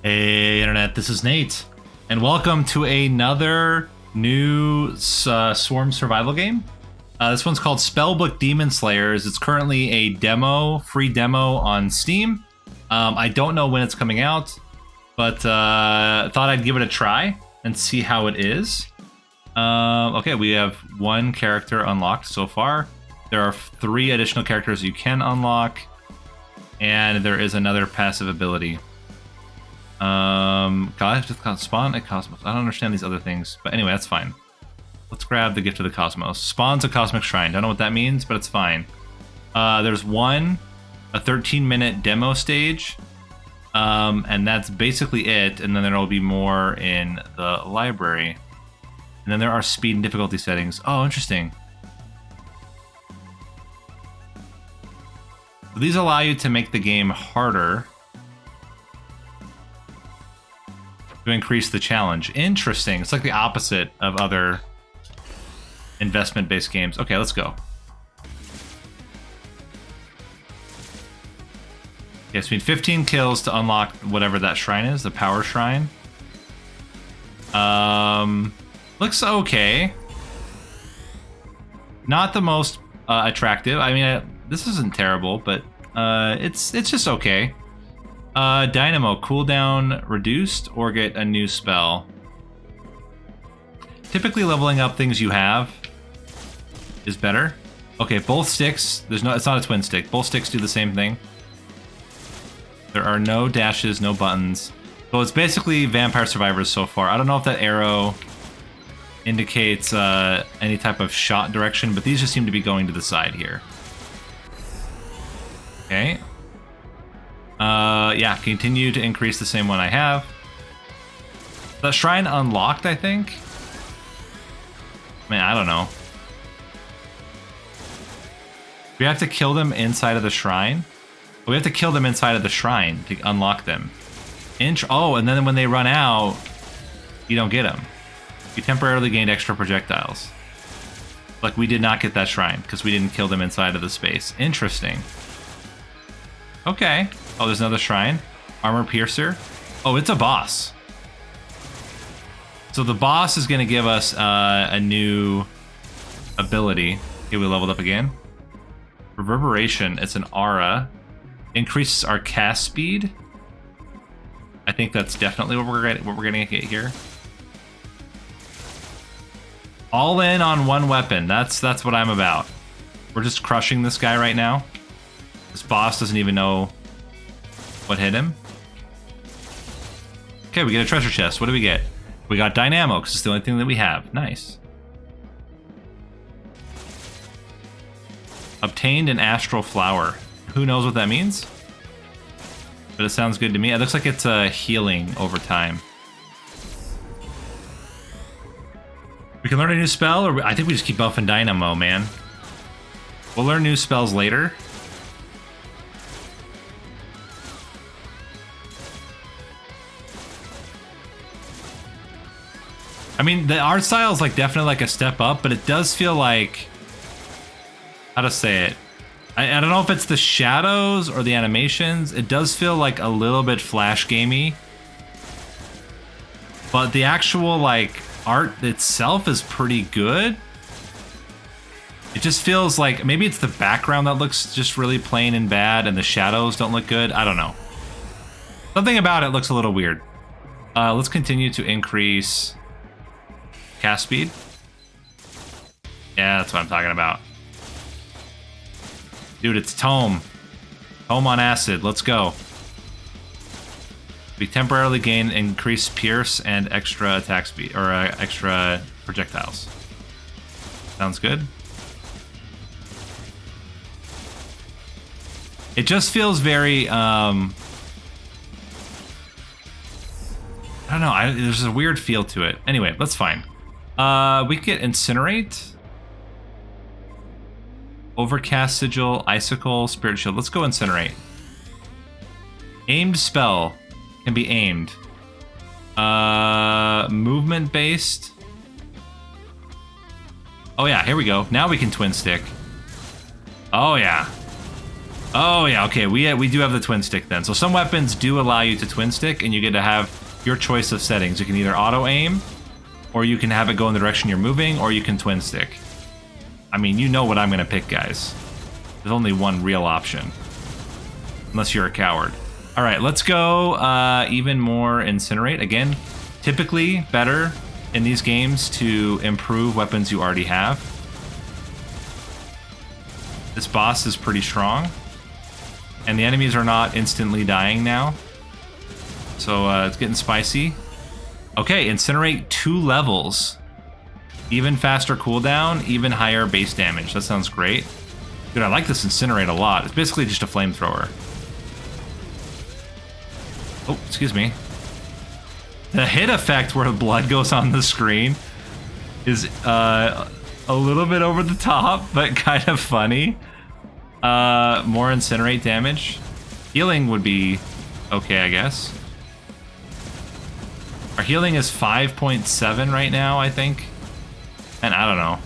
Hey Internet, this is Nate, and welcome to another new Swarm survival game. This one's called Spellbook Demonslayers. It's currently a demo, free demo on Steam. I don't know when it's coming out, but thought I'd give it a try and see how it is. Okay, we have one character unlocked so far. There are 3 additional characters you can unlock, and there is another passive ability. Just spawn a cosmos. I don't understand these other things, but anyway, that's fine. Let's grab the gift of the cosmos. Spawns a cosmic shrine. Don't know what that means, but it's fine. There's a 13-minute demo stage, and that's basically it. And then there will be more in the library. And then there are speed and difficulty settings. Oh, interesting. These allow you to make the game harder to increase the challenge. Interesting. It's like the opposite of other investment-based games. Okay, let's go. Yes, we need 15 kills to unlock whatever that shrine is, the power shrine. Looks okay. Not the most attractive. I mean, this isn't terrible, but it's just okay. Dynamo, cooldown reduced or get a new spell. Typically leveling up things you have is better. Okay, both sticks, it's not a twin stick. Both sticks do the same thing. There are no dashes, no buttons. So it's basically Vampire Survivors so far. I don't know if that arrow indicates any type of shot direction, but these just seem to be going to the side here. Okay. Yeah, continue to increase the same one I have. The shrine unlocked, I think. Man, I don't know. We have to kill them inside of the shrine. We have to kill them inside of the shrine to unlock them. Oh, and then when they run out, you don't get them. You temporarily gained extra projectiles. Like, we did not get that shrine because we didn't kill them inside of the space. Interesting. Okay. Oh, there's another shrine. Armor Piercer. Oh, it's a boss. So the boss is going to give us a new ability. Okay, we leveled up again. Reverberation. It's an aura. Increases our cast speed. I think that's definitely what we're going to get here. All in on one weapon. That's what I'm about. We're just crushing this guy right now. This boss doesn't even know what hit him. Okay, we get a treasure chest. What do we get? We got Dynamo, because it's the only thing that we have. Nice. Obtained an astral flower. Who knows what that means? But it sounds good to me. It looks like it's healing over time. We can learn a new spell, or I think we just keep buffing Dynamo, man. We'll learn new spells later. I mean, the art style is like definitely like a step up, but it does feel like, how to say it? I don't know if it's the shadows or the animations. It does feel like a little bit flash gamey, but the actual like art itself is pretty good. It just feels like maybe it's the background that looks just really plain and bad, and the shadows don't look good. I don't know. Something about it looks a little weird. Let's continue to increase cast speed. Yeah, that's what I'm talking about. Dude, it's Tome. Tome on acid. Let's go. We temporarily gain increased pierce and extra attack speed, or extra projectiles. Sounds good. It just feels very, I don't know, there's a weird feel to it. Anyway, that's fine. We get Incinerate. Overcast Sigil, Icicle, Spirit Shield. Let's go Incinerate. Aimed spell can be aimed. Movement based. Oh yeah, here we go. Now we can twin stick. Oh yeah. Oh yeah, okay. We do have the twin stick then. So some weapons do allow you to twin stick, and you get to have your choice of settings. You can either auto aim, or you can have it go in the direction you're moving, or you can twin stick. I mean, you know what I'm gonna pick, guys. There's only one real option, unless you're a coward. All right, let's go even more incinerate again. Typically better in these games to improve weapons you already have. This boss is pretty strong. And the enemies are not instantly dying now. So it's getting spicy. Okay, incinerate 2 levels. Even faster cooldown, even higher base damage. That sounds great. Dude, I like this incinerate a lot. It's basically just a flamethrower. Oh, excuse me. The hit effect where the blood goes on the screen is a little bit over the top, but kind of funny. More incinerate damage. Healing would be okay, I guess. Our healing is 5.7 right now, I think. And I don't know.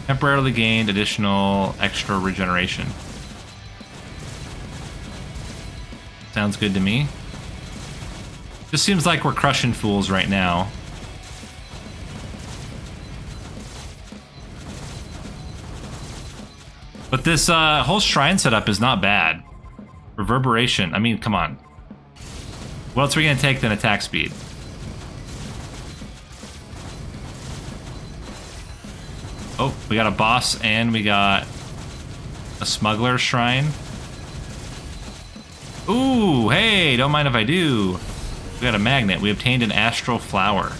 Temporarily gained additional extra regeneration. Sounds good to me. Just seems like we're crushing fools right now. But this whole shrine setup is not bad. Reverberation. I mean, come on. What else are we going to take than attack speed? Oh, we got a boss and we got a smuggler shrine. Ooh, hey, don't mind if I do. We got a magnet. We obtained an astral flower.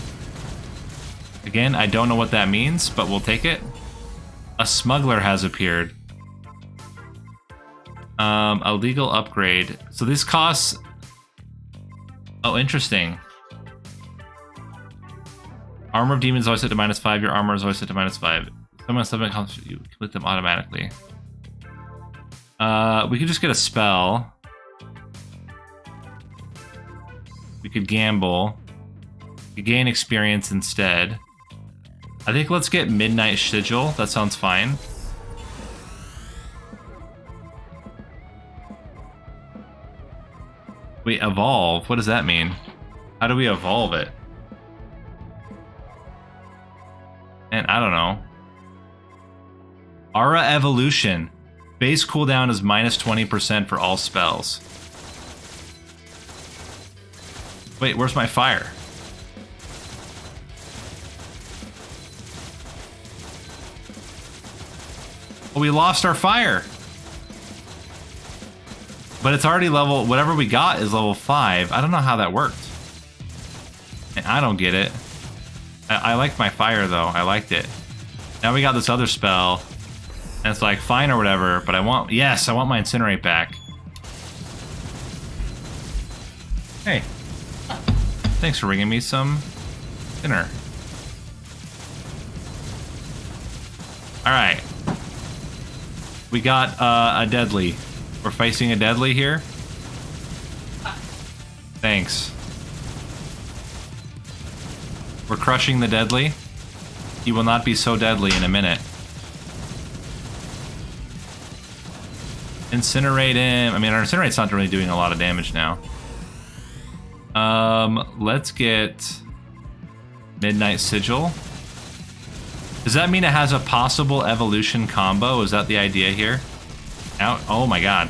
Again, I don't know what that means, but we'll take it. A smuggler has appeared. A legal upgrade. So this costs... Oh, interesting. Armor of demons is always set to -5. Your armor is always set to -5. Someone comes, you complete them automatically. We could just get a spell. We could gamble. We could gain experience instead. I think let's get Midnight Sigil. That sounds fine. We evolve. What does that mean? How do we evolve it? And I don't know. Aura Evolution. Base cooldown is -20% for all spells. Wait, where's my fire? Oh, we lost our fire. But it's already level, whatever we got is level 5. I don't know how that worked. And I don't get it. I liked my fire though, I liked it. Now we got this other spell. And it's like, fine or whatever, but I want, yes, I want my incinerate back. Hey. Thanks for bringing me some dinner. Alright. We got a deadly. We're facing a deadly here. Thanks. We're crushing the deadly. He will not be so deadly in a minute. Incinerate him. I mean, our incinerate's not really doing a lot of damage now. Let's get Midnight Sigil. Does that mean it has a possible evolution combo? Is that the idea here? Out. Oh my god.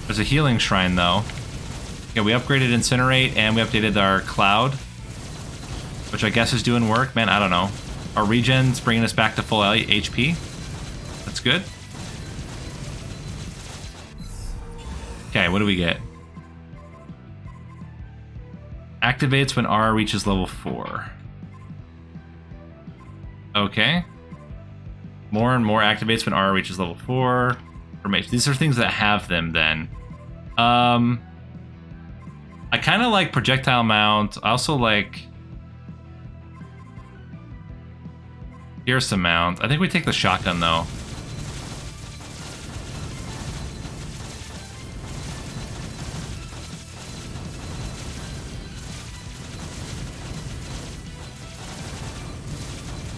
There's a healing shrine though. Yeah, we upgraded Incinerate and we updated our Cloud, which I guess is doing work. Man, I don't know. Our regen's bringing us back to full HP. That's good. Okay, what do we get? Activates when R reaches level 4. Okay. More and more activates when R reaches level 4. These are things that have them then. I kind of like projectile mount. I also like Pierce mount. I think we take the shotgun though.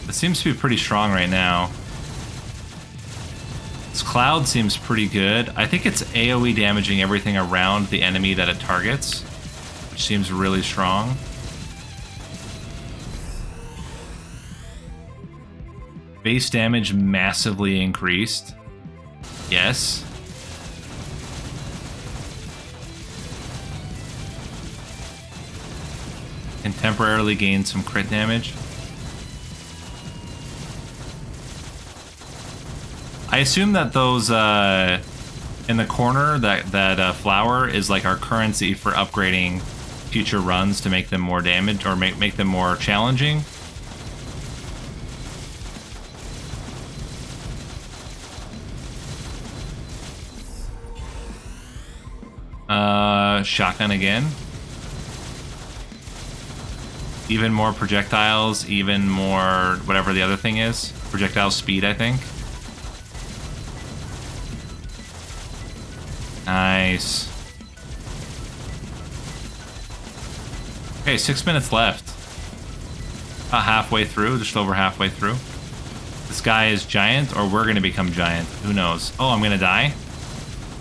It seems to be pretty strong right now. This Cloud seems pretty good. I think it's AoE damaging everything around the enemy that it targets, which seems really strong. Base damage massively increased. Yes. Can temporarily gain some crit damage. I assume that those in the corner, that flower is like our currency for upgrading future runs to make them more damage or make them more challenging. Shotgun again. Even more projectiles, even more whatever the other thing is. Projectile speed, I think. Nice. Okay, 6 minutes left. About halfway through, just over halfway through. This guy is giant, or we're gonna become giant. Who knows? Oh, I'm gonna die.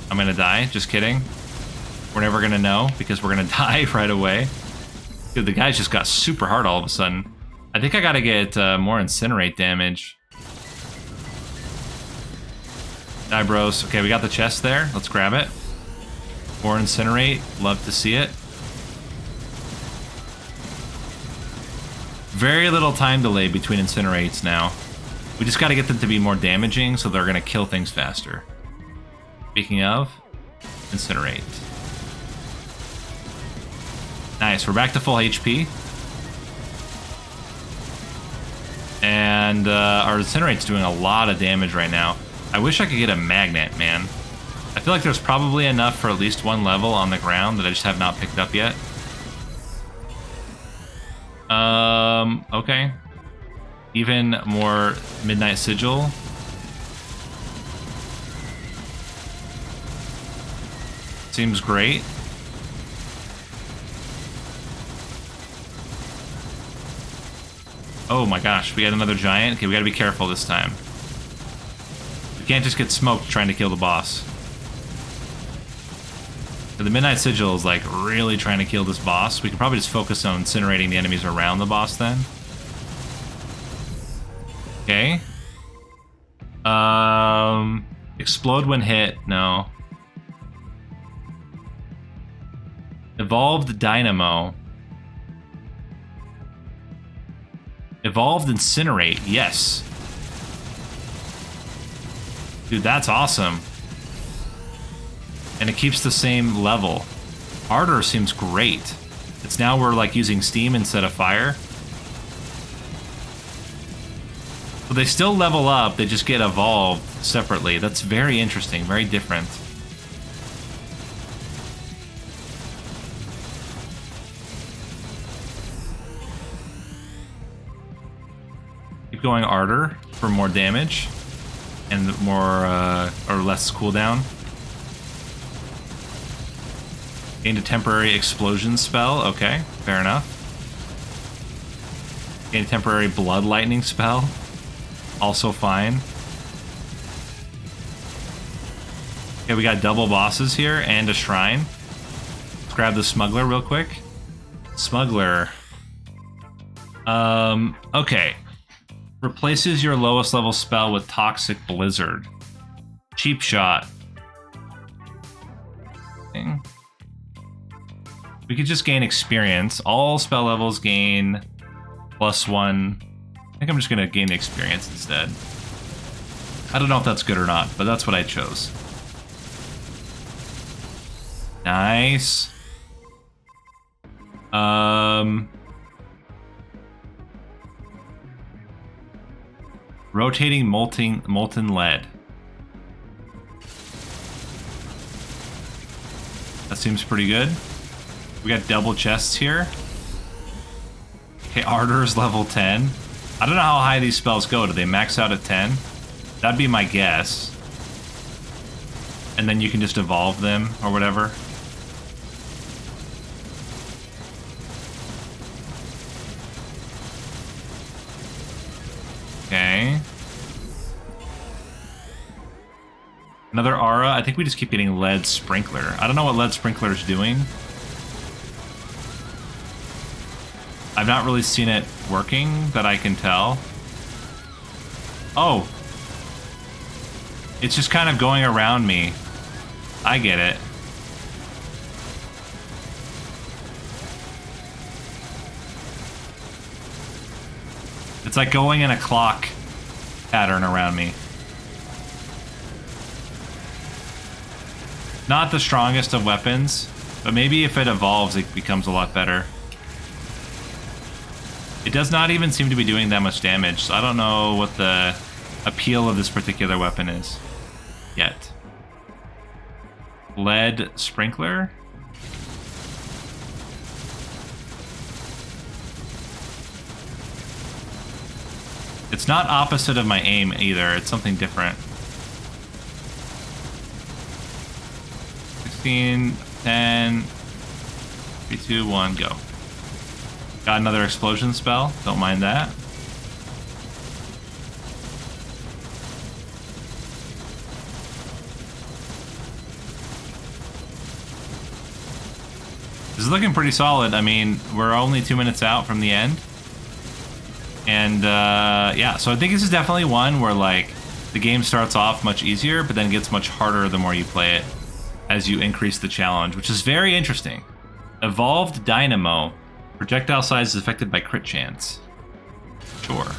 I'm gonna die. Just kidding. We're never gonna know because we're gonna die right away. Dude, the guys just got super hard all of a sudden. I think I gotta get more incinerate damage. Die, bros. Okay, we got the chest there. Let's grab it. More incinerate. Love to see it. Very little time delay between incinerates now. We just gotta get them to be more damaging so they're gonna kill things faster. Speaking of, incinerate. Nice, we're back to full HP. And our incinerate's doing a lot of damage right now. I wish I could get a magnet, man. I feel like there's probably enough for at least one level on the ground that I just have not picked up yet. Okay. Even more Midnight Sigil. Seems great. Oh my gosh, we got another giant. Okay, we gotta be careful this time. We can't just get smoked trying to kill the boss. The Midnight Sigil is like really trying to kill this boss. We could probably just focus on incinerating the enemies around the boss then. Okay. Explode when hit. No. Evolved Dynamo. Evolved Incinerate, yes. Dude, that's awesome. And it keeps the same level. Ardor seems great. It's now we're like using steam instead of fire. But they still level up, they just get evolved separately. That's very interesting, very different. Keep going Ardor for more damage and more or less cooldown. Gained a temporary explosion spell. Okay, fair enough. Gained a temporary blood lightning spell. Also fine. Okay, we got double bosses here and a shrine. Let's grab the smuggler real quick. Smuggler. Okay. Replaces your lowest level spell with Toxic Blizzard. Cheap shot. Okay. We could just gain experience. All spell levels gain +1. I think I'm just gonna gain the experience instead. I don't know if that's good or not, but that's what I chose. Nice. Rotating molten lead. That seems pretty good. We got double chests here. Okay, Ardor is level 10. I don't know how high these spells go. Do they max out at 10? That'd be my guess. And then you can just evolve them or whatever. Okay. Another aura. I think we just keep getting lead sprinkler. I don't know what lead sprinkler is doing. I've not really seen it working that I can tell. Oh. It's just kind of going around me. I get it. It's like going in a clock pattern around me. Not the strongest of weapons, but maybe if it evolves, it becomes a lot better. It does not even seem to be doing that much damage, so I don't know what the appeal of this particular weapon is yet. Lead sprinkler? It's not opposite of my aim either, it's something different. 16, 10, 3, 2, 1, go. Got another explosion spell, don't mind that. This is looking pretty solid. I mean, we're only 2 minutes out from the end. And yeah, so I think this is definitely one where like the game starts off much easier, but then gets much harder the more you play it as you increase the challenge, which is very interesting. Evolved Dynamo. Projectile size is affected by crit chance. Sure.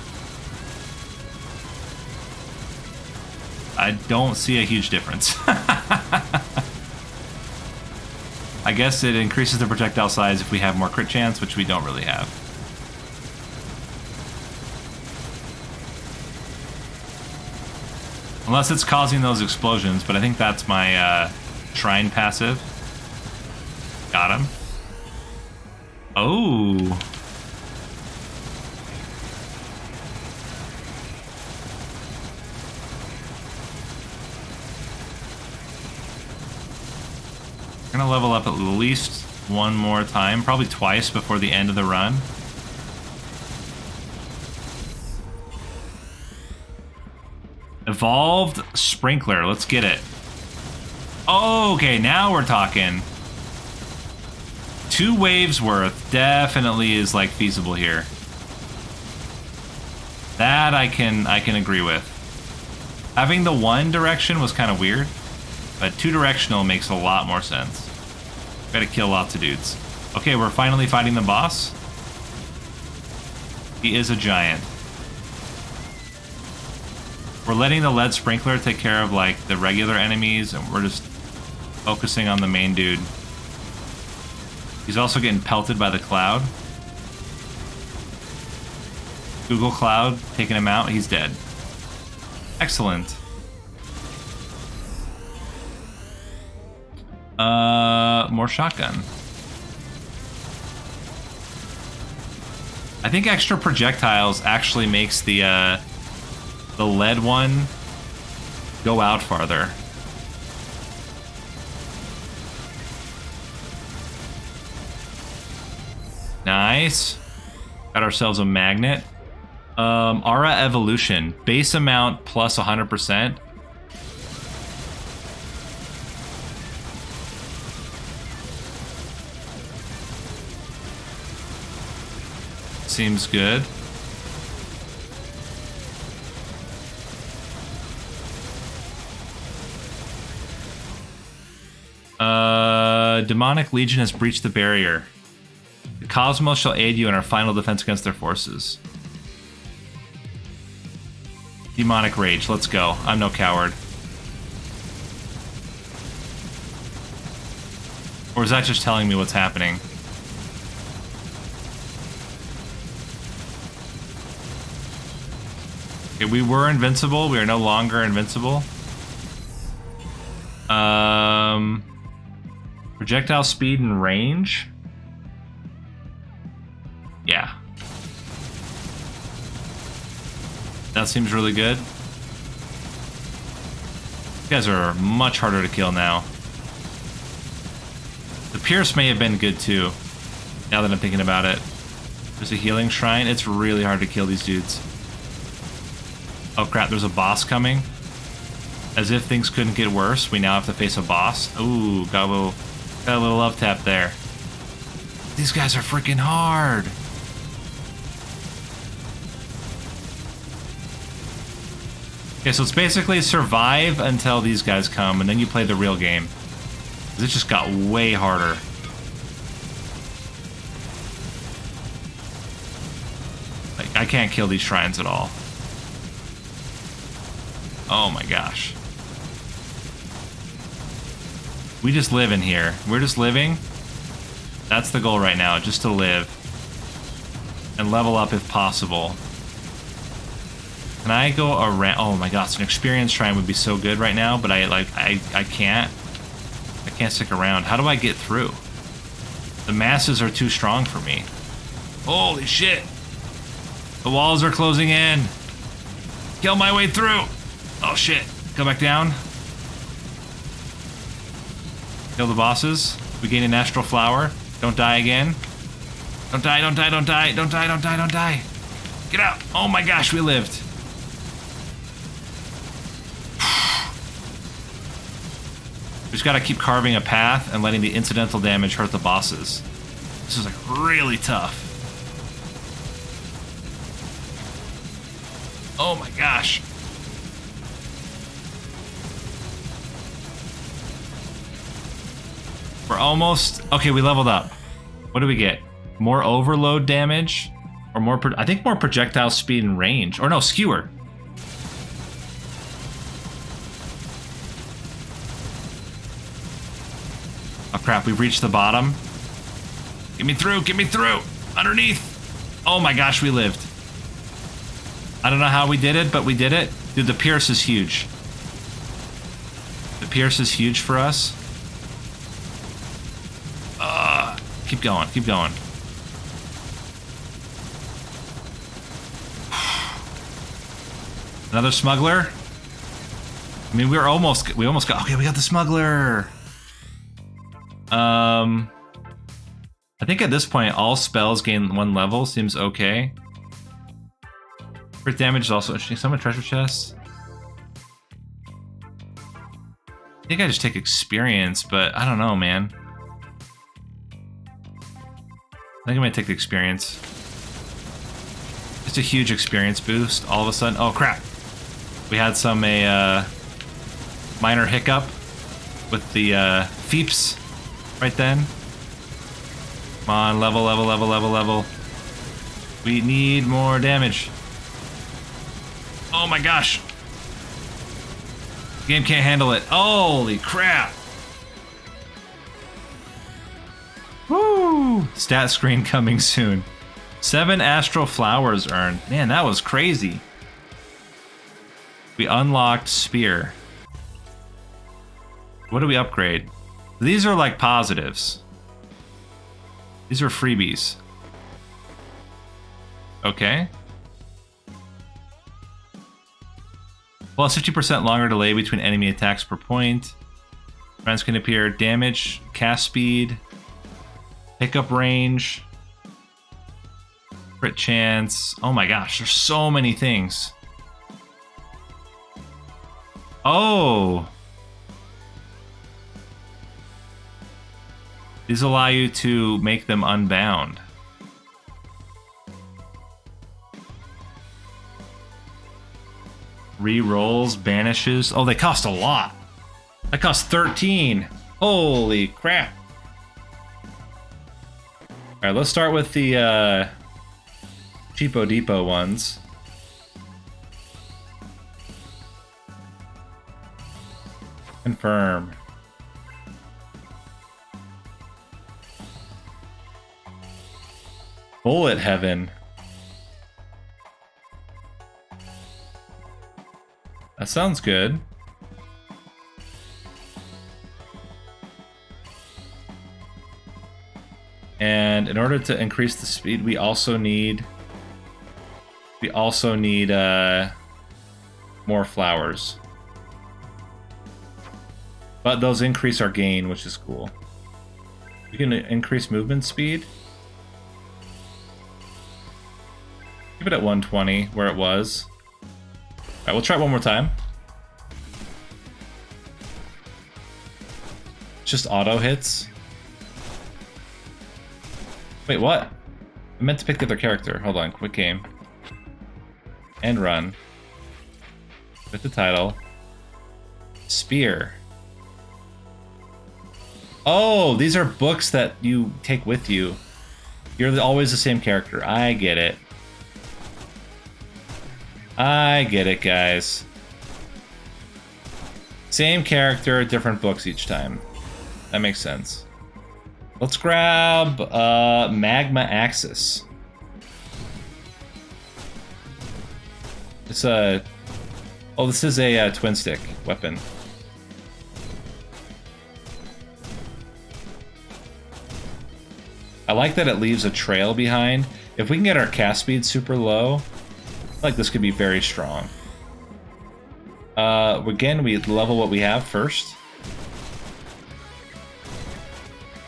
I don't see a huge difference. I guess it increases the projectile size if we have more crit chance, which we don't really have. Unless it's causing those explosions, but I think that's my shrine passive. Got him. Oh. We're gonna level up at least one more time, probably twice before the end of the run. Evolved Sprinkler, let's get it. Oh, okay, now we're talking. 2 waves worth definitely is like feasible here. That I can agree with. Having the one direction was kind of weird, but 2 directional makes a lot more sense. Gotta kill lots of dudes. Okay, we're finally fighting the boss. He is a giant. We're letting the lead sprinkler take care of like the regular enemies, and we're just focusing on the main dude. He's also getting pelted by the cloud. Google Cloud taking him out. He's dead. Excellent. More shotgun. I think extra projectiles actually makes the lead one go out farther. Nice. Got ourselves a magnet. Aura Evolution. Base amount plus 100%. Seems good. Demonic Legion has breached the barrier. The Cosmos shall aid you in our final defense against their forces. Demonic Rage, let's go. I'm no coward. Or is that just telling me what's happening? Okay, we were invincible. We are no longer invincible. Projectile speed and range. Yeah. That seems really good. These guys are much harder to kill now. The Pierce may have been good too, now that I'm thinking about it. There's a healing shrine. It's really hard to kill these dudes. Oh crap, there's a boss coming. As if things couldn't get worse, we now have to face a boss. Ooh, got a little love tap there. These guys are freaking hard. Okay, so it's basically survive until these guys come, and then you play the real game. It just got way harder. Like, I can't kill these shrines at all. Oh my gosh. We just live in here. We're just living. That's the goal right now, just to live. And level up if possible. Can I go around? Oh my gosh, an experience shrine would be so good right now, but I can't. I can't stick around. How do I get through? The masses are too strong for me. Holy shit. The walls are closing in. Kill my way through. Oh shit. Go back down. Kill the bosses. We gain an astral flower. Don't die again. Don't die, don't die, don't die, don't die, don't die, don't die. Get out. Oh my gosh, we lived. We just gotta keep carving a path and letting the incidental damage hurt the bosses. This is like really tough. Oh my gosh. We're almost... Okay, we leveled up. What do we get? More overload damage? Or more... I think more projectile speed and range. Or no, skewer. Oh crap, we've reached the bottom. Get me through, get me through! Underneath! Oh my gosh, we lived. I don't know how we did it, but we did it. Dude, the pierce is huge. The pierce is huge for us. Keep going, keep going. Another smuggler? I mean, we almost got... Okay, we got the smuggler! I think at this point, all spells gain 1 level. Seems okay. Crit damage is also interesting. Summon treasure chests. I think I just take experience, but I don't know, man. I think I might take the experience. Just a huge experience boost all of a sudden. Oh crap! We had some minor hiccup with the feeps right then. Come on, level, level, level, level, level. We need more damage. Oh my gosh! The game can't handle it. Holy crap! Woo! Stat screen coming soon. 7 astral flowers earned. Man, that was crazy. We unlocked spear. What do we upgrade? These are like positives. These are freebies. Okay. Plus 50% longer delay between enemy attacks per point. Friends can appear. Damage, cast speed, pickup range, crit chance. Oh my gosh, there's so many things. Oh! These allow you to make them unbound. Re-rolls, banishes. Oh, they cost a lot. That cost 13. Holy crap. Alright, let's start with the Cheapo Depot ones. Confirm. Bullet Heaven. That sounds good. And in order to increase the speed, we also need more flowers. But those increase our gain, which is cool. We can increase movement speed. Keep it at 120, where it was. Alright, we'll try it one more time. just auto hits. Wait, what? I meant to pick the other character. Hold on, quick game. And run. With the title. Spear. Oh, these are books that you take with you. You're always the same character. I get it. I get it, guys. Same character, different books each time. That makes sense. Let's grab Magma Axis. It's a... Oh, this is a twin stick weapon. I like that it leaves a trail behind. If we can get our cast speed super low, I feel like this could be very strong. Again, we level what we have first.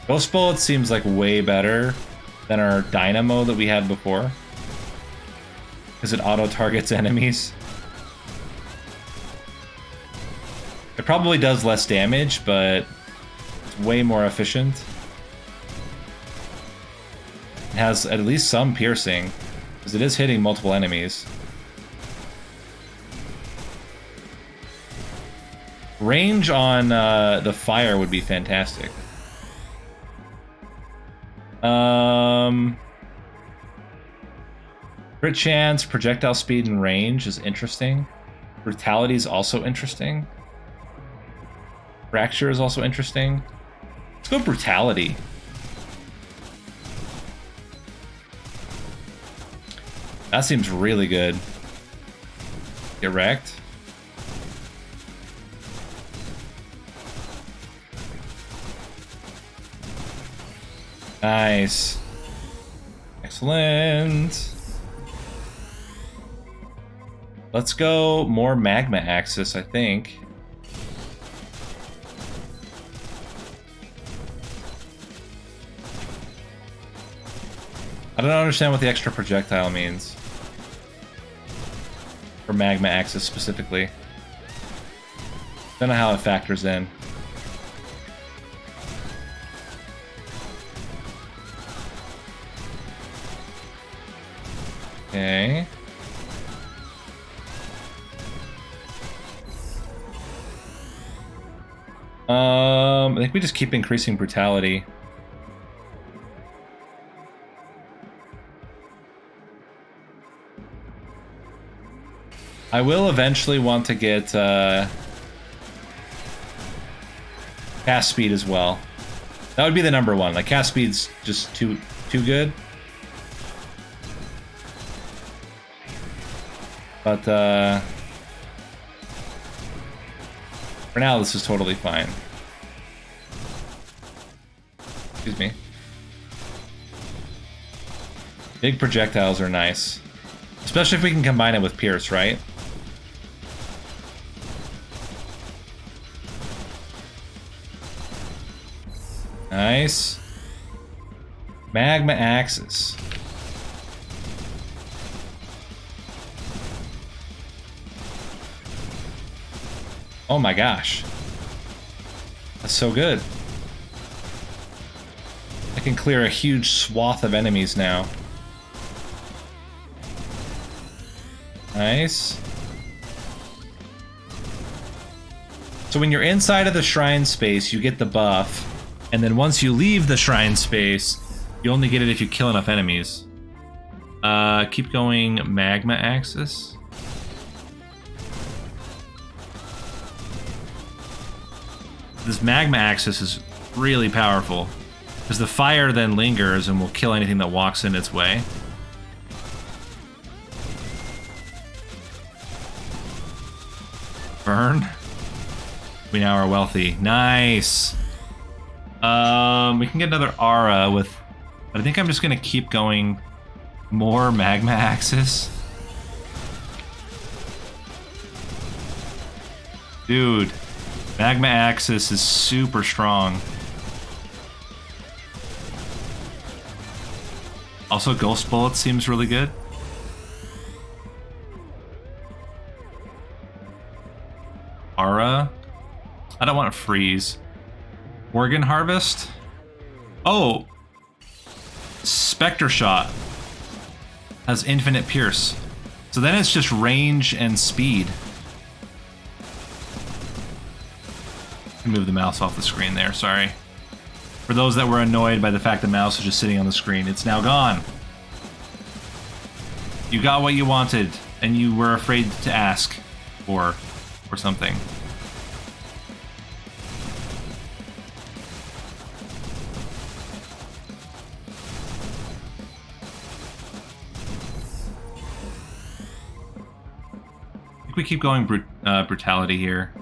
Ghost Bullet seems like way better than our Dynamo that we had before, because it auto-targets enemies. It probably does less damage, but it's way more efficient. It has at least some piercing, because it is hitting multiple enemies. Range on the fire would be fantastic. Crit chance, projectile speed, and range is interesting. Brutality is also interesting. Fracture is also interesting. Let's go brutality. That seems really good. Get wrecked. Nice. Excellent. Let's go more Magma Axis, I think. I don't understand what the extra projectile means. For Magma Axis specifically. Don't know how it factors in. Okay. I think we just keep increasing brutality. I will eventually want to get cast speed as well. That would be the number one. Like, cast speed's just too good. But for now, this is totally fine. Excuse me. Big projectiles are nice. Especially if we can combine it with Pierce, right? Nice. Magma Axis. Oh my gosh. That's so good. I can clear a huge swath of enemies now. Nice. So when you're inside of the shrine space, you get the buff. And then once you leave the shrine space, you only get it if you kill enough enemies. Keep going Magma Axis. This Magma Axis is really powerful, because the fire then lingers and will kill anything that walks in its way. Burn. We now are wealthy. Nice. We can get another aura with, but I think I'm just gonna keep going more Magma Axis. Dude, Magma Axis is super strong. Also, Ghost Bullet seems really good. Aura. I don't want to freeze. Organ Harvest. Oh, Spectre Shot has infinite pierce. So then it's just range and speed. Move the mouse off the screen there, sorry. For those that were annoyed by the fact the mouse was just sitting on the screen, it's now gone. You got what you wanted, and you were afraid to ask for something. I think we keep going brutality here.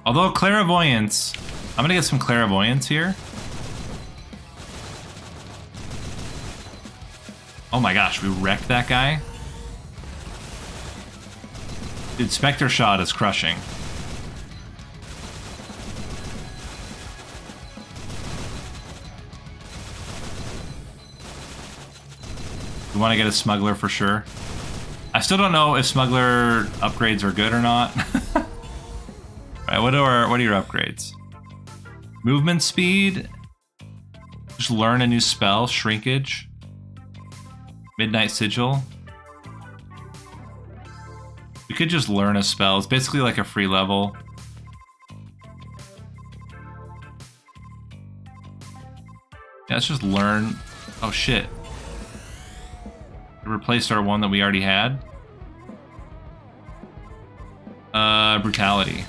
Although clairvoyance, I'm gonna get some clairvoyance here. Oh my gosh, we wrecked that guy. Dude, Spectre Shot is crushing. We want to get a smuggler for sure. I still don't know if smuggler upgrades are good or not. Right, what are your upgrades? Movement speed. Just learn a new spell. Shrinkage. Midnight Sigil. We could just learn a spell. It's basically like a free level. Yeah, let's just learn. Oh shit. It replaced our one that we already had. Brutality.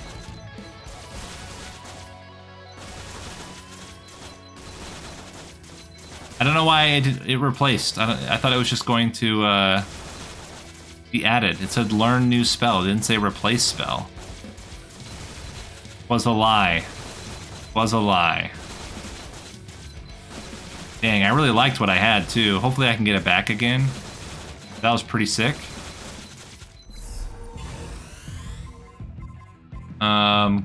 I don't know why it replaced. I thought it was just going to be added. It said learn new spell. It didn't say replace spell. Was a lie. Was a lie. Dang, I really liked what I had too. Hopefully I can get it back again. That was pretty sick.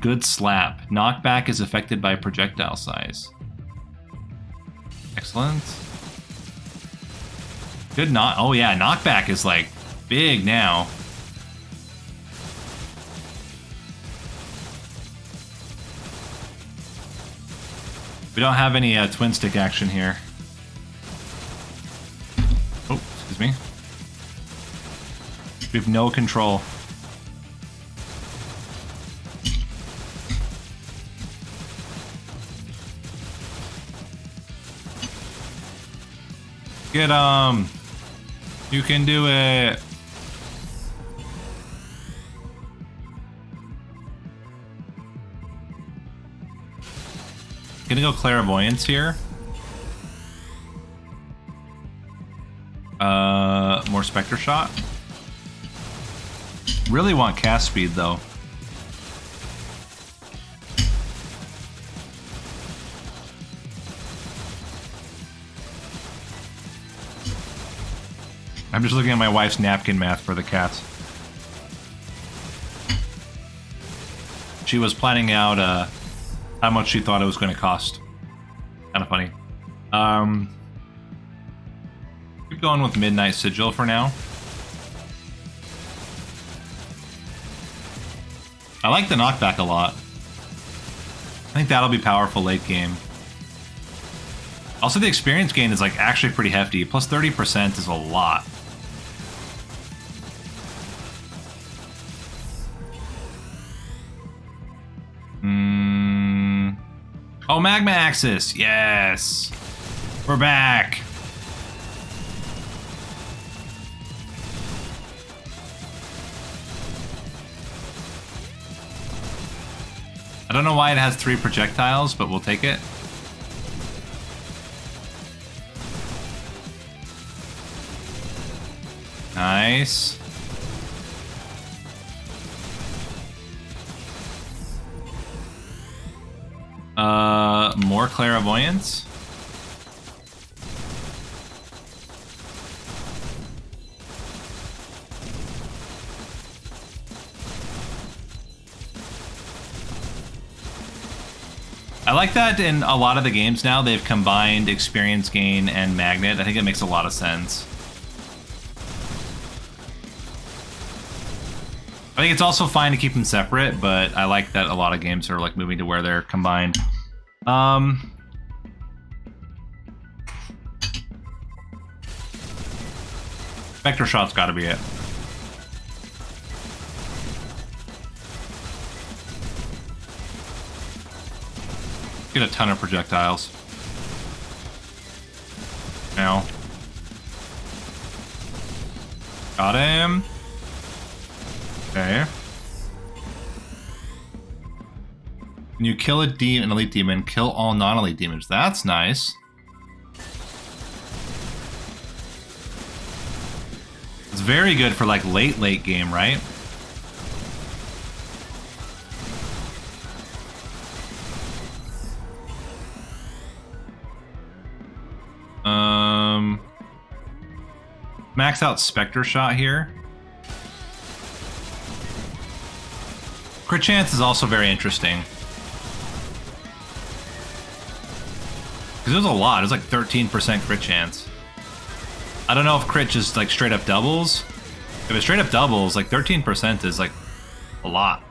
Good slap. Knockback is affected by projectile size. Excellent. Good knock. Oh yeah, knockback is like big now. We don't have any twin stick action here. Oh, excuse me. We have no control. Get you can do it. Gonna go clairvoyance here. More Spectre Shot. Really want cast speed though. I'm just looking at my wife's napkin math for the cats. She was planning out how much she thought it was going to cost. Kind of funny. Keep going with Midnight Sigil for now. I like the knockback a lot. I think that'll be powerful late game. Also, the experience gain is like actually pretty hefty. Plus 30% is a lot. Oh, Magma Axis! Yes! We're back! I don't know why it has 3 projectiles, but we'll take it. Nice. More clairvoyance. I like that in a lot of the games now they've combined experience gain and magnet. I think it makes a lot of sense. I think it's also fine to keep them separate, but I like that a lot of games are like moving to where they're combined. Vector shot's got to be it. Get a ton of projectiles. Now. Got him. Okay. When you kill an elite demon, kill all non-elite demons. That's nice. It's very good for like late game, right? Max out Spectre Shot here. Crit chance is also very interesting. Because there's a lot. There's like 13% crit chance. I don't know if crit just like straight up doubles. If it straight up doubles, like 13% is like a lot.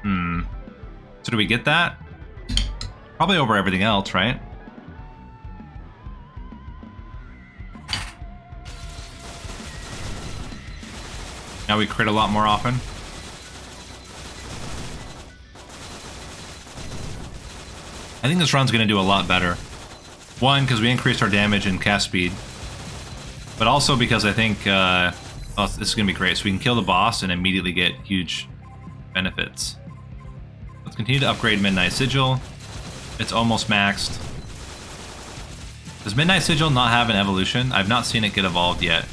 So do we get that? Probably over everything else, right? Now we crit a lot more often. I think this run's going to do a lot better. One, because we increased our damage and cast speed. But also because I think this is going to be great. So we can kill the boss and immediately get huge benefits. Let's continue to upgrade Midnight Sigil. It's almost maxed. Does Midnight Sigil not have an evolution? I've not seen it get evolved yet.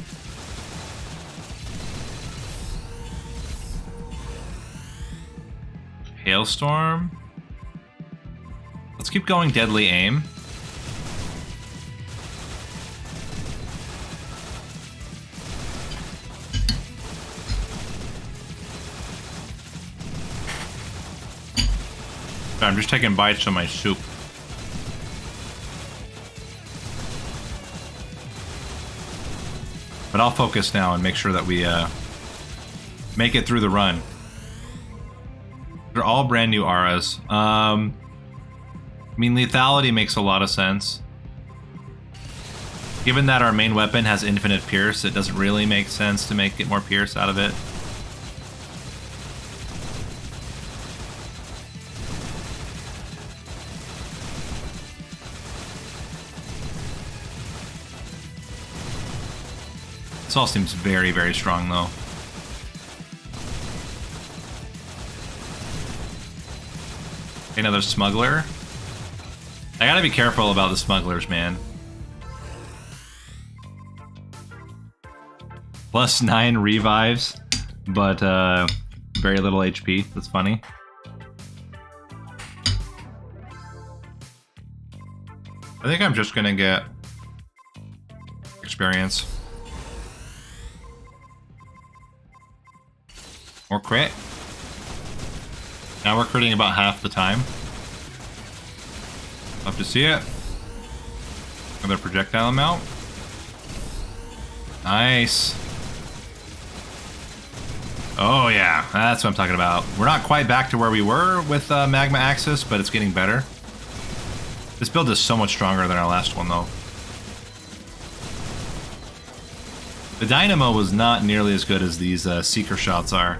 Hailstorm. Let's keep going Deadly Aim. I'm just taking bites of my soup. But I'll focus now and make sure that we make it through the run. They're all brand new auras. I mean, lethality makes a lot of sense. Given that our main weapon has infinite pierce, it doesn't really make sense to get more pierce out of it. This all seems very, very strong, though. Another smuggler. I gotta be careful about the smugglers, man. +9 revives, but very little HP. That's funny. I think I'm just gonna get experience. More crit. Now we're critting about half the time. Love to see it. Another projectile amount. Nice. Oh yeah, that's what I'm talking about. We're not quite back to where we were with Magma Axis, but it's getting better. This build is so much stronger than our last one, though. The Dynamo was not nearly as good as these Seeker shots are.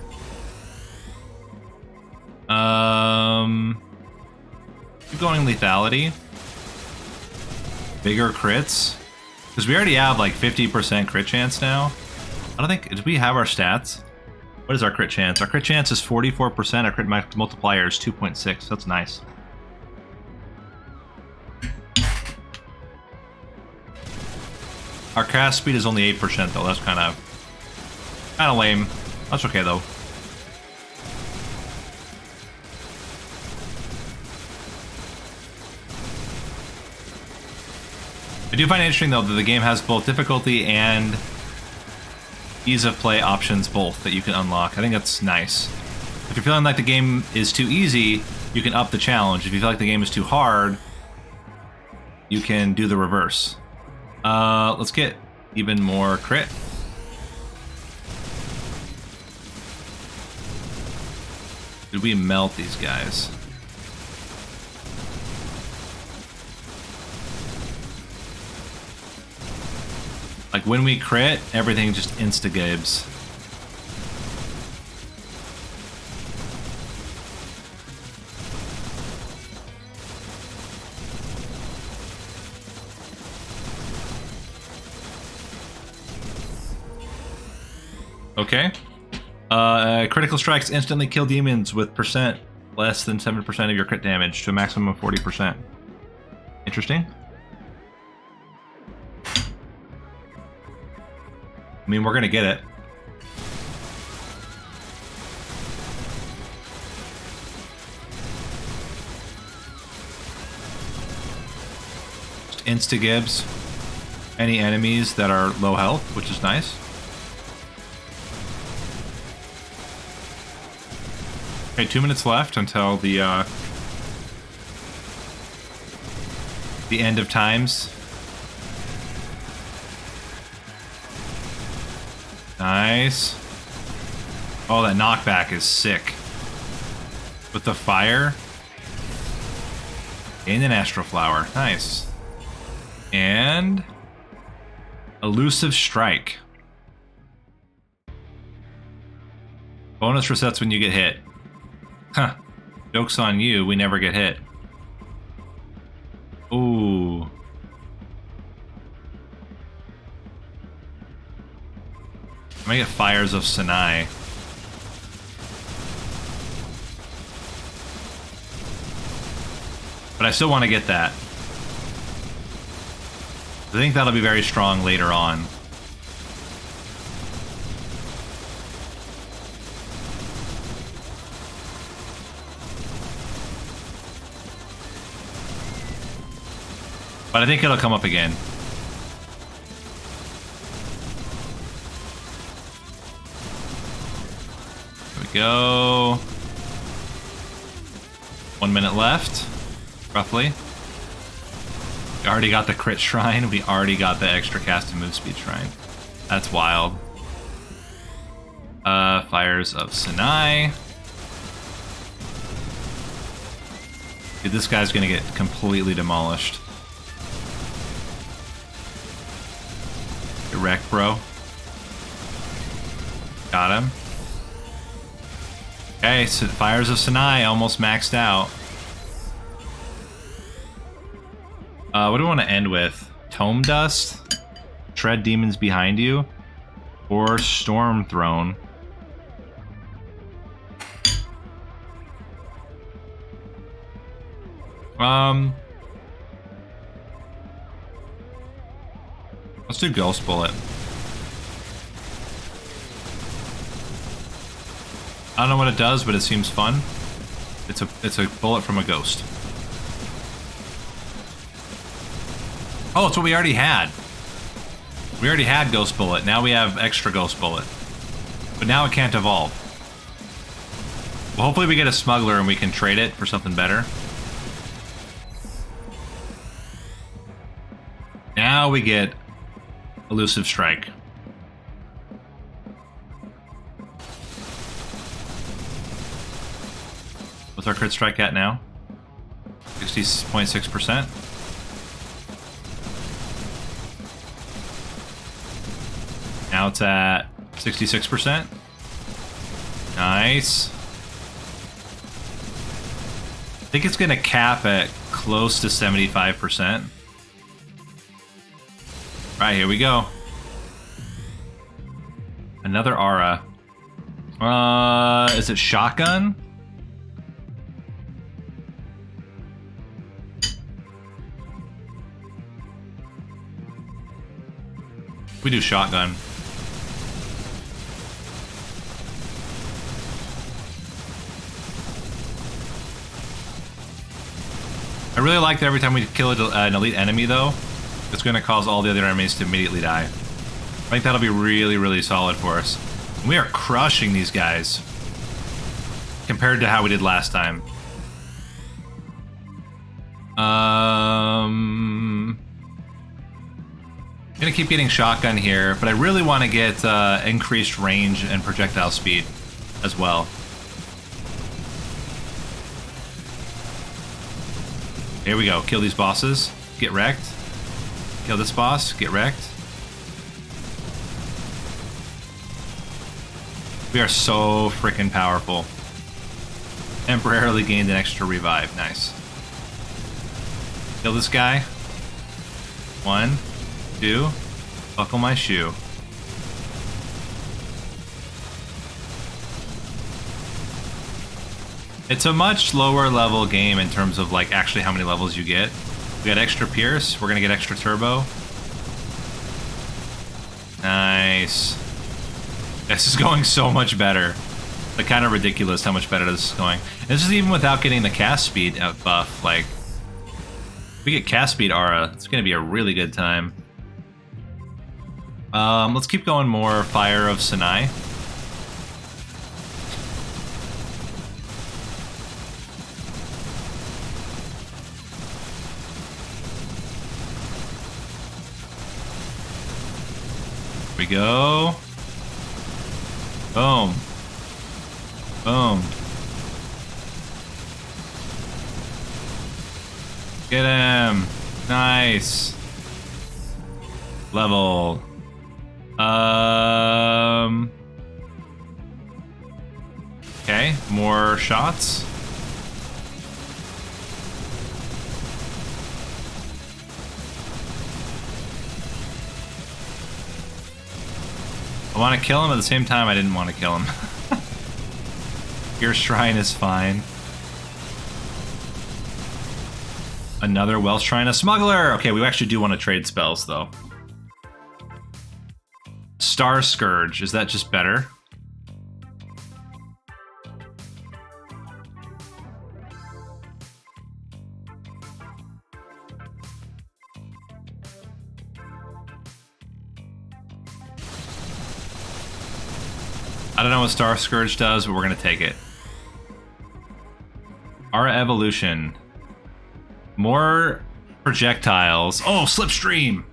Keep going lethality. Bigger crits. Because we already have like 50% crit chance now. I don't think... Do we have our stats? What is our crit chance? Our crit chance is 44%. Our crit multiplier is 2.6. That's nice. Our cast speed is only 8% though. That's kind of lame. That's okay though. I do find it interesting though that the game has both difficulty and ease of play options both that you can unlock. I think that's nice. If you're feeling like the game is too easy, you can up the challenge. If you feel like the game is too hard, you can do the reverse. Let's get even more crit. Did we melt these guys? Like when we crit, everything just insta-gibs. Okay. Critical strikes instantly kill demons with percent less than 7% of your crit damage to a maximum of 40%. Interesting. I mean, we're gonna get it. Just insta-gibs any enemies that are low health, which is nice. Okay, 2 minutes left until the end of times. Nice. Oh, that knockback is sick. With the fire. And an Astral Flower. Nice. And Elusive Strike. Bonus resets when you get hit. Huh. Joke's on you, we never get hit. Ooh. I'm gonna get Fires of Sinai. But I still want to get that. I think that'll be very strong later on. But I think it'll come up again. There we go. 1 minute left, roughly. We already got the crit shrine. We already got the extra cast and move speed shrine. That's wild. Fires of Sinai. Dude, this guy's gonna get completely demolished. Get wrecked, bro. Got him. Okay, so Fires of Sinai almost maxed out. What do I want to end with? Tome Dust? Tread demons behind you? Or Storm Throne? Let's do Ghost Bullet. I don't know what it does, but it seems fun. It's a bullet from a ghost. Oh, it's what we already had. We already had Ghost Bullet. Now we have extra Ghost Bullet. But now it can't evolve. Well, hopefully we get a Smuggler and we can trade it for something better. Now we get Elusive Strike. What's our crit strike at now? 60.6%. Now it's at 66%. Nice. I think it's gonna cap at close to 75%. Right, here we go. Another aura. Is it shotgun? We do shotgun. I really like that every time we kill an elite enemy, though, it's going to cause all the other enemies to immediately die. I think that'll be really, really solid for us. We are crushing these guys compared to how we did last time. I'm gonna keep getting shotgun here, but I really want to get increased range and projectile speed as well. Here we go. Kill these bosses. Get wrecked. Kill this boss. Get wrecked. We are so freaking powerful. Temporarily gained an extra revive. Nice. Kill this guy. 1, 2. Buckle my shoe. It's a much lower level game in terms of like actually how many levels you get. We got extra Pierce. We're gonna get extra Turbo. Nice. This is going so much better. Like kind of ridiculous how much better this is going. And this is even without getting the cast speed buff. Like, if we get cast speed aura, it's gonna be a really good time. Let's keep going more Fire of Sinai. Here we go. Boom. Boom. Get him. Nice. Level. Okay, more shots. I want to kill him, at the same time I didn't want to kill him. Your shrine is fine. Another Welsh shrine, a smuggler! Okay, we actually do want to trade spells though. Star Scourge, is that just better? I don't know what Star Scourge does, but we're gonna take it. Our evolution. More projectiles. Oh, Slipstream!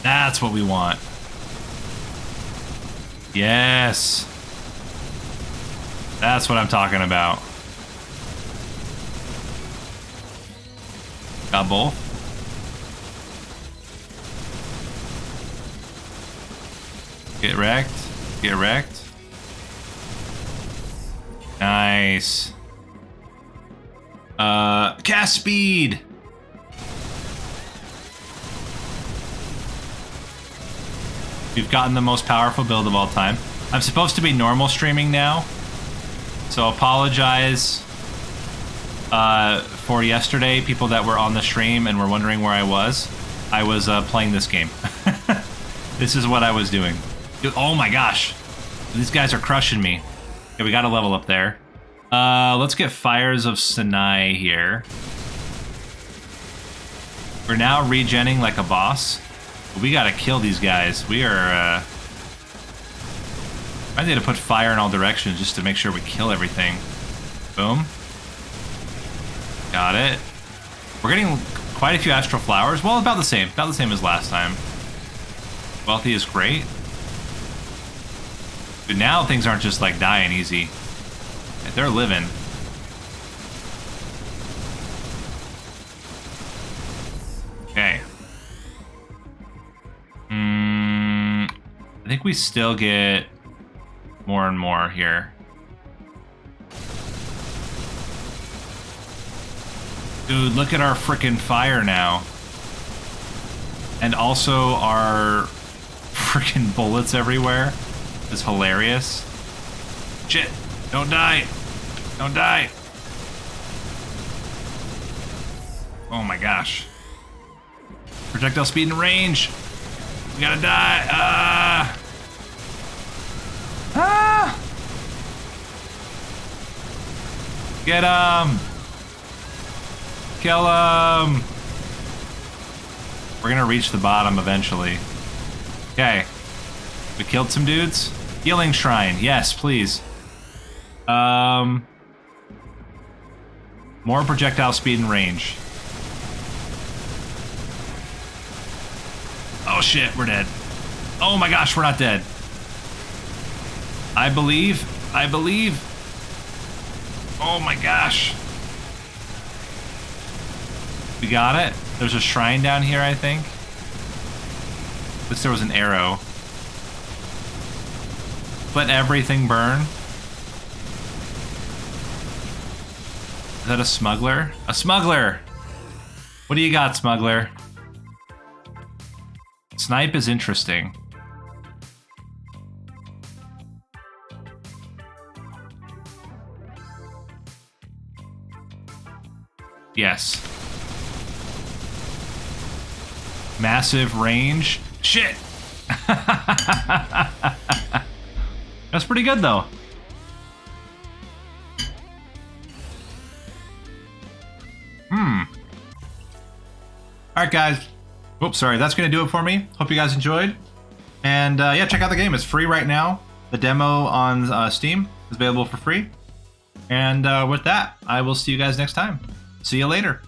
That's what we want. Yes! That's what I'm talking about. Got both. Get wrecked. Get wrecked. Nice. Cast speed! We've gotten the most powerful build of all time. I'm supposed to be normal streaming now, so apologize for yesterday, people that were on the stream and were wondering where I was. I was playing this game. This is what I was doing. Dude, oh my gosh. These guys are crushing me. Okay, we gotta level up there. Let's get Fires of Sinai here. We're now regenning like a boss. We gotta kill these guys. We are, I need to put fire in all directions just to make sure we kill everything. Boom. Got it. We're getting quite a few Astral Flowers. Well, about the same as last time. Wealthy is great. But now things aren't just like dying easy. They're living. Okay. I think we still get more and more here. Dude, look at our frickin' fire now. And also our frickin' bullets everywhere. Is hilarious. Shit! Don't die! Don't die! Oh my gosh. Projectile speed and range! We gotta die! Ah! Get him! Kill him! We're gonna reach the bottom eventually. Okay. We killed some dudes. Healing Shrine. Yes, please. More projectile speed and range. Oh shit, we're dead. Oh my gosh, we're not dead. I believe. I believe. Oh my gosh. We got it. There's a shrine down here, I think. At least there was an arrow. Let everything burn. Is that a smuggler? A smuggler! What do you got, smuggler? Snipe is interesting. Yes. Massive range. Shit! That's pretty good, though. Alright, guys. Oops, sorry. That's going to do it for me. Hope you guys enjoyed. And yeah, check out the game. It's free right now. The demo on Steam is available for free. And with that, I will see you guys next time. See you later.